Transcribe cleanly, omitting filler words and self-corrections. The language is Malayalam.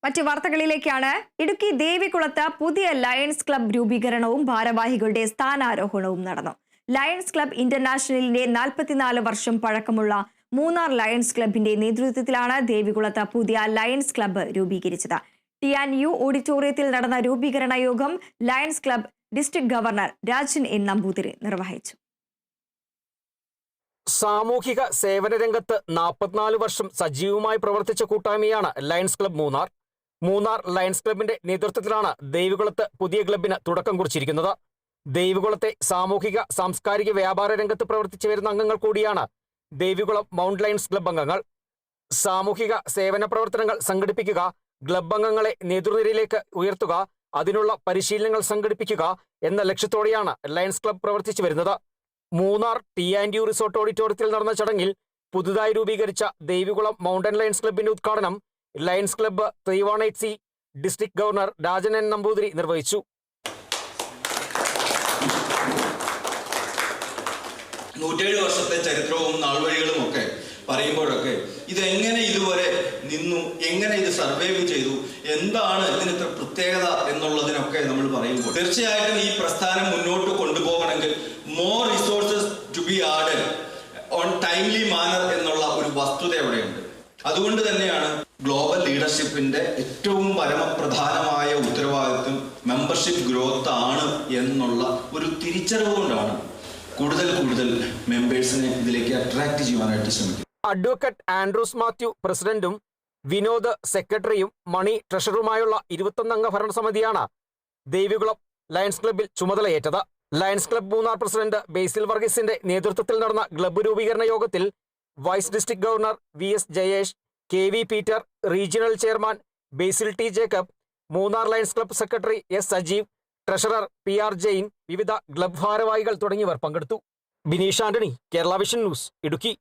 മറ്റ് വാർത്തകളിലേക്കാണ്. ഇടുക്കി ദേവികുളത്ത് പുതിയ ലയൺസ് ക്ലബ് രൂപീകരണവും ഭാരവാഹികളുടെ സ്ഥാനാരോഹണവും നടന്നു. ലയൺസ് ക്ലബ് ഇന്റർനാഷണലിന്റെ 44 വർഷം പഴക്കമുള്ള മൂന്നാർ ലയൺസ് ക്ലബിന്റെ നേതൃത്വത്തിലാണ് ദേവികുളത്ത് പുതിയ ലയൺസ് ക്ലബ്ബ് രൂപീകരിച്ചത്. TNU ഓഡിറ്റോറിയത്തിൽ നടന്ന രൂപീകരണ യോഗം lions club district governor Rajan N. Namboothiri നിർവഹിച്ചു. സാമൂഹിക സേവന രംഗത്ത് 44 വർഷം സജീവമായി പ്രവർത്തിച്ച കൂട്ടായ്മയാണ് lions Club Munnar. Munnar lions ക്ലബിന്റെ നേതൃത്വത്തിലാണ് ദേവികുളത്ത് പുതിയ ക്ലബിന് തുടക്കം കുറിച്ചിരിക്കുന്നത്. ദേവികുളത്തെ സാമൂഹിക സാംസ്കാരിക വ്യാപാര രംഗത്ത് പ്രവർത്തിച്ചു വരുന്ന അംഗങ്ങൾ കൂടിയാണ് ദേവികുളം മൗണ്ട് ലയൺസ് ക്ലബ് അംഗങ്ങൾ. സാമൂഹിക സേവന പ്രവർത്തനങ്ങൾ സംഘടിപ്പിക്കുക, ക്ലബ് അംഗങ്ങളെ നേതൃനിരയിലേക്ക് ഉയർത്തുക, അതിനുള്ള പരിശീലനങ്ങൾ സംഘടിപ്പിക്കുക എന്ന ലക്ഷ്യത്തോടെയാണ് ലയൺസ് ക്ലബ് പ്രവർത്തിച്ചു വരുന്നത്. മൂന്നാർ TNU റിസോർട്ട് ഓഡിറ്റോറിയത്തിൽ നടന്ന ചടങ്ങിൽ പുതുതായി രൂപീകരിച്ച ദേവികുളം മൗണ്ടൻ ലയൺസ് ക്ലബിന്റെ ഉദ്ഘാടനം lions club 318C district governor Rajan N. Namboothiri നിർവഹിച്ചു. 107 വർഷത്തെ ചരിത്രവും നാൾവഴികളും ഒക്കെ പറയുമ്പോഴൊക്കെ ഇതെങ്ങനെ ഇതുവരെ നിന്നു, എങ്ങനെ ഇത് സർവൈവ് ചെയ്തു, എന്താണ് ഇതിന് ഇത്ര പ്രത്യേകത എന്നുള്ളതിനൊക്കെ നമ്മൾ പറയുമ്പോൾ തീർച്ചയായിട്ടും ഈ പ്രസ്ഥാനം മുന്നോട്ട് കൊണ്ടുപോകണമെങ്കിൽ more resources to be added on timely manner എന്നുള്ള ഒരു വസ്തുത അവിടെയുണ്ട്. അതുകൊണ്ട് തന്നെയാണ് ഗ്ലോബൽ ലീഡർഷിപ്പിന്റെ ഏറ്റവും പരമപ്രധാനമായ ഉത്തരവാദിത്വം മെമ്പർഷിപ്പ് ഗ്രോത്ത് ആണ് എന്നുള്ള ഒരു തിരിച്ചറിവ് കൊണ്ടാണ് കൂടുതൽ മെമ്പേഴ്സിനെ ഇതിലേക്ക് അട്രാക്ട് ചെയ്യുവാനായിട്ട് ശ്രമിക്കും. അഡ്വക്കേറ്റ് ആൻഡ്രൂസ് മാത്യു പ്രസിഡന്റും വിനോദ് സെക്രട്ടറിയും മണി ട്രഷററുമായുള്ള 21 അംഗ ഭരണസമിതിയാണ് ദേവികുളം ലയൺസ് ക്ലബിൽ ചുമതലയേറ്റത്. Lions Club Munnar president Basil വർഗീസിന്റെ നേതൃത്വത്തിൽ നടന്ന ക്ലബ്ബ് രൂപീകരണ യോഗത്തിൽ vice district governor VS Jayesh, KV Peter, regional chairman Basil T. Jacob, Munnar Lions Club secretary S. Sajeev, treasurer PR Jain, വിവിധ ക്ലബ് ഭാരവാഹികൾ തുടങ്ങിയവർ പങ്കെടുത്തു. Bineesh Antony, Kerala Vision News, Idukki.